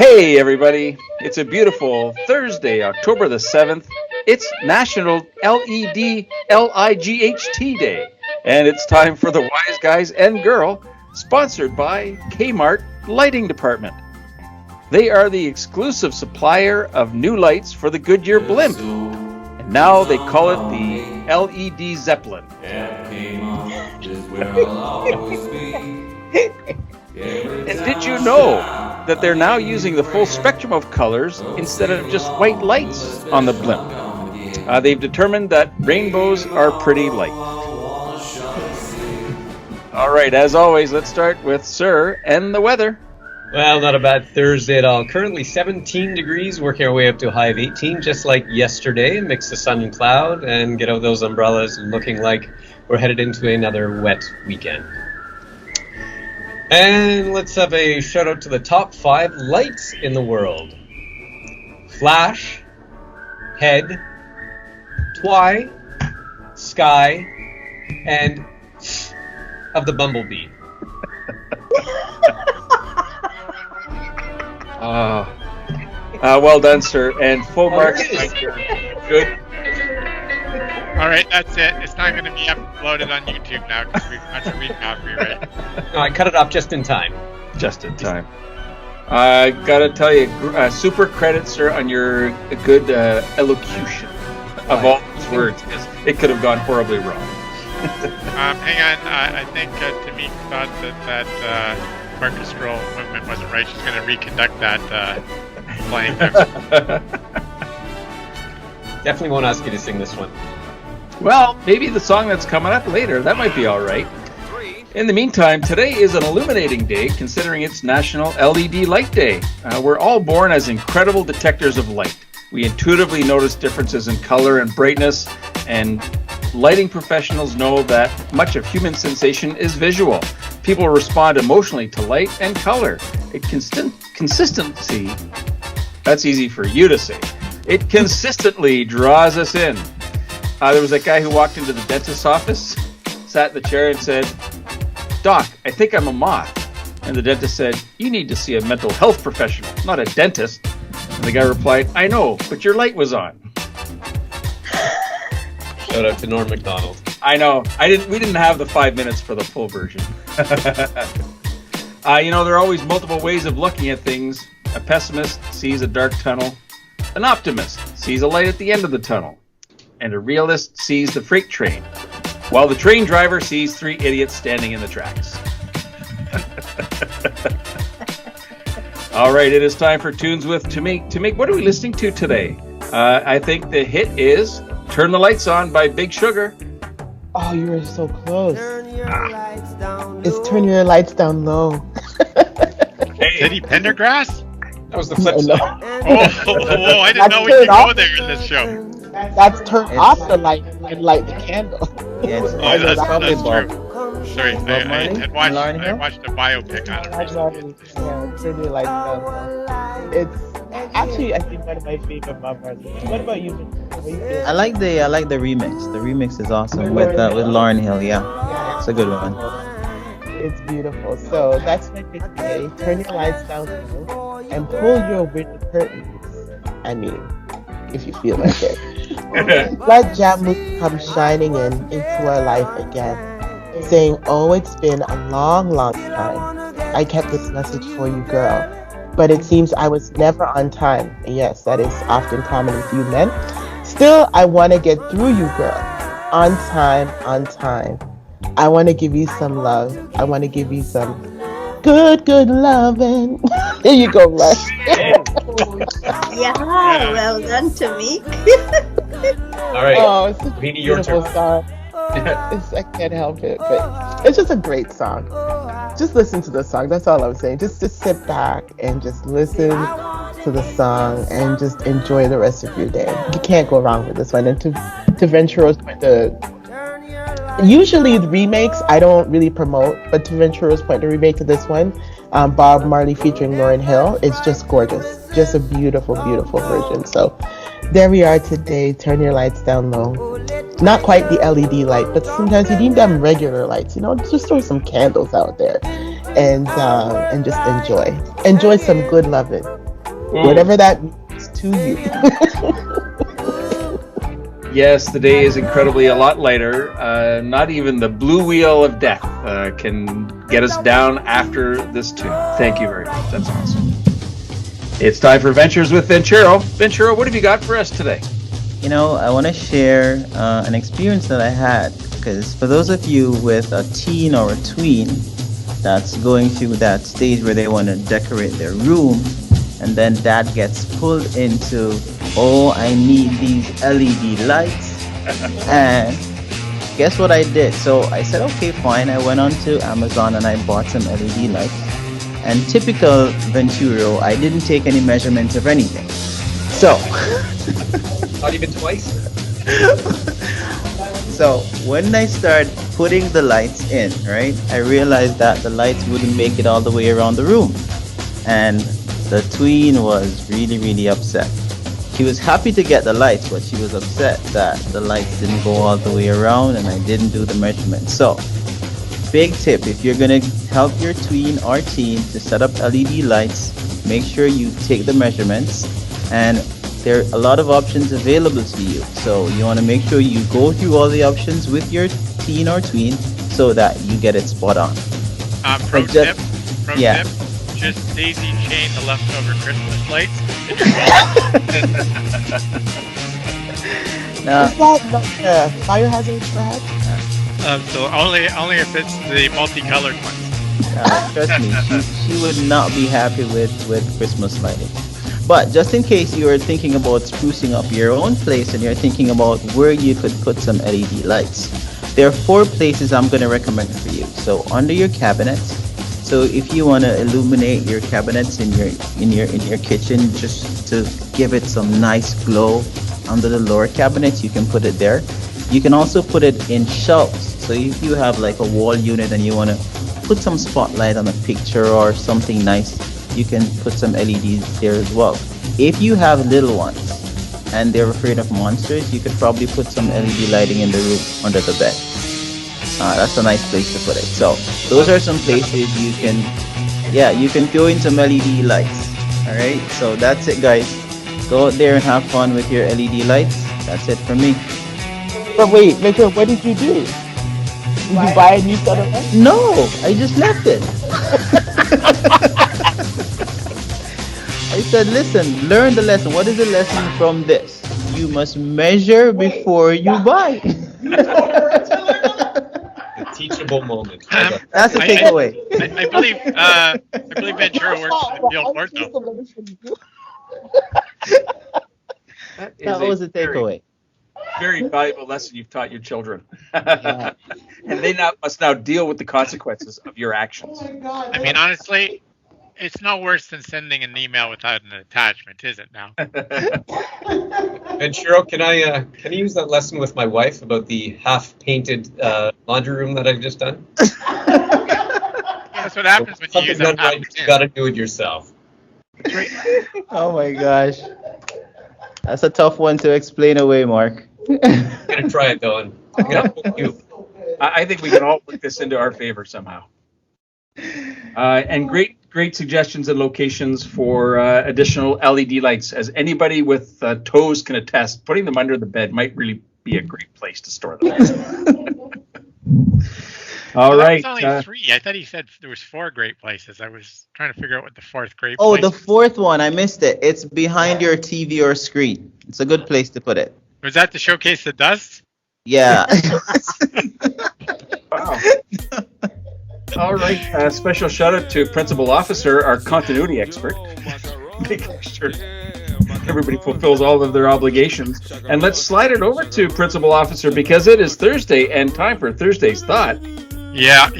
Hey, everybody. It's a beautiful Thursday, October the 7th. It's National LED LIGHT Day. And it's time for the Wise Guys and Girl, sponsored by Kmart Lighting Department. They are the exclusive supplier of new lights for the Goodyear blimp. And now they call it the LED Zeppelin. And did you know that they're now using the full spectrum of colors instead of just white lights on the blimp? They've determined that rainbows are pretty light. All right, as always, let's start with Sir and the weather. Well, not a bad Thursday at all. Currently 17 degrees, working our way up to a high of 18, just like yesterday. Mix of sun and cloud, and get out those umbrellas, looking like we're headed into another wet weekend. And let's have a shout out to the top 5 lights in the world. Flash, Head, Twy, Sky, and of the Bumblebee. Well done, sir. And full marks. Good. All right, that's it. It's not going to be uploaded on YouTube now because that's a weak copyright. No, I cut it off just in time. Just in time. I gotta tell you, super credit, sir, on your good elocution of all those words, because it could have gone horribly wrong. Hang on, I think Tamik thought that orchestral movement wasn't right. She's going to reconduct that playing there. Definitely won't ask you to sing this one. Well, maybe the song that's coming up later, that might be all right. In the meantime, today is an illuminating day, considering it's National LED Light Day. We're all born as incredible detectors of light. We intuitively notice differences in color and brightness, and lighting professionals know that much of human sensation is visual. People respond emotionally to light and color. Consistency, that's easy for you to say. It consistently draws us in. There was a guy who walked into the dentist's office, sat in the chair and said, "Doc, I think I'm a moth." And the dentist said, "You need to see a mental health professional, not a dentist." And the guy replied, "I know, but your light was on." Shout out to Norm MacDonald. I know. We didn't have the 5 minutes for the full version. There are always multiple ways of looking at things. A pessimist sees a dark tunnel. An optimist sees a light at the end of the tunnel. And a realist sees the freight train, while the train driver sees 3 idiots standing in the tracks. All right, it is time for Tunes with Tamik. Tamik, what are we listening to today? I think the hit is Turn the Lights On by Big Sugar. Oh, you were so close. It's Turn Your Lights Down Low. Hey. Teddy Pendergrass? That was the flip side. Oh, I didn't know we could go there in this show. That's turn off the light and light the candle. Yes, Oh, that's Bob. true. Sorry, I watched a biopic on it recently. Yeah, Turn Your Lights Down Low. It's actually, I think, one of my favorite Bob Marley. What about you? I like the remix. The remix is awesome with Lauryn Hill. Yeah, it's a good one. It's beautiful. So that's my pick today. Turn your lights down low and pull your window curtains. I mean, if you feel like it. Let Jammu come shining into our life again, saying, "Oh, it's been a long, long time. I kept this message for you, girl. But it seems I was never on time." Yes, that is often common with you men. "Still, I want to get through you, girl. On time, on time. I want to give you some love. I want to give you some good loving." There you go, Rush. Yeah, well done to me. All right. Oh, it's such a Vini, your beautiful turn. song. I can't help it, but it's just a great song. Just listen to the song. That's all I'm saying. Just sit back and just listen to the song and just enjoy the rest of your day. You can't go wrong with this one. And to Venturo's point, usually the remakes I don't really promote, but to Venturo's point, the remake to this one, Bob Marley featuring Lauryn Hill, it's just gorgeous. Just a beautiful, beautiful version. So there we are today. Turn your lights down low. Not quite the LED light, but sometimes you need them regular lights. Just throw some candles out there, and just enjoy some good loving. Whatever that means to you. Yes, the day is incredibly a lot lighter. Not even the blue wheel of death can get us down after this tune. Thank you very much. That's awesome. It's time for Ventures with Venturo. Venturo, what have you got for us today? I want to share an experience that I had, because for those of you with a teen or a tween that's going through that stage where they want to decorate their room, and then dad gets pulled into, oh, I need these LED lights. And guess what I did? So I said, okay, fine. I went on to Amazon and I bought some LED lights. And typical Venturo, I didn't take any measurements of anything. So, Not even twice. so when I started putting the lights in, right, I realized that the lights wouldn't make it all the way around the room. And the tween was really, really upset. She was happy to get the lights, but she was upset that the lights didn't go all the way around and I didn't do the measurements. So, big tip, if you're going to help your tween or teen to set up LED lights, make sure you take the measurements, and there are a lot of options available to you. So you want to make sure you go through all the options with your teen or tween so that you get it spot on. Pro tip, yeah. tip, just daisy chain the leftover Christmas lights. Now, Is that not fire hazard, perhaps? So only if it's the multicolored ones. trust me, she would not be happy with Christmas lighting. But just in case you are thinking about sprucing up your own place and you're thinking about where you could put some LED lights, there are 4 places I'm going to recommend for you. So under your cabinets. So if you want to illuminate your cabinets in your kitchen just to give it some nice glow under the lower cabinets, you can put it there. You can also put it in shelves. So if you have like a wall unit and you want to put some spotlight on a picture or something nice, you can put some LEDs there as well. If you have little ones and they're afraid of monsters, you could probably put some LED lighting in the room under the bed. That's a nice place to put it. So those are some places you can throw in some LED lights. All right. So that's it, guys. Go out there and have fun with your LED lights. That's it for me. But wait, Victor, what did you do? Did you buy a new set of lights? No, I just left it. I said, listen, learn the lesson. What is the lesson from this? You must measure before you buy. A teachable moment. That's the takeaway. I believe Ventura works in the field ortho. That was the takeaway. Very valuable lesson you've taught your children. Yeah. And they must now deal with the consequences of your actions. I mean, honestly, it's no worse than sending an email without an attachment, is it now? Venturo, can I use that lesson with my wife about the half-painted laundry room that I've just done? That's what happens when you use Something a done right, you got to do it yourself. Oh my gosh. That's a tough one to explain away, Mark. I'm gonna try it, Dylan. I'm gonna poke you. I think we can all work this into our favor somehow. And great suggestions and locations for additional LED lights. As anybody with toes can attest, putting them under the bed might really be a great place to store them. All right. That was only 3. I thought he said there was 4 great places. I was trying to figure out what the 4th great Oh, place the 4th one, I missed it. It's behind your TV or screen. It's a good place to put it. was that to showcase the dust? Yeah. Wow. All right. Special shout out to Principal Officer, our continuity expert, making sure everybody fulfills all of their obligations. And let's slide it over to Principal Officer because it is Thursday and time for Thursday's Thought. Yeah.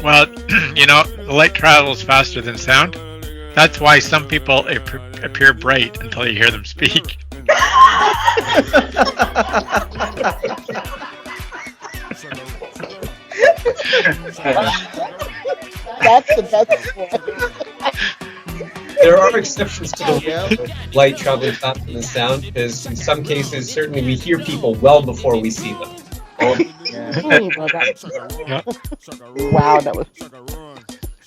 Well, the light travels faster than sound. That's why some people appear bright until you hear them speak. That's the best one. There are exceptions to the light traveling faster than sound, because in some cases, certainly we hear people well before we see them. Wow, that was.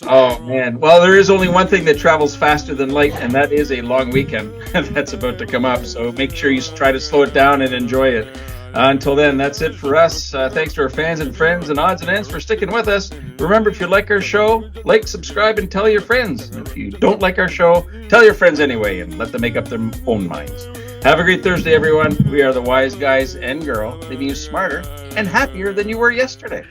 Oh man. Well, there is only one thing that travels faster than light, and that is a long weekend that's about to come up. So make sure you try to slow it down and enjoy it. Until then, that's it for us. Thanks to our fans and friends and odds and ends for sticking with us. Remember, if you like our show, like, subscribe, and tell your friends. And if you don't like our show, tell your friends anyway and let them make up their own minds. Have a great Thursday, everyone. We are the Wize Guys and Girl, leaving you smarter and happier than you were yesterday.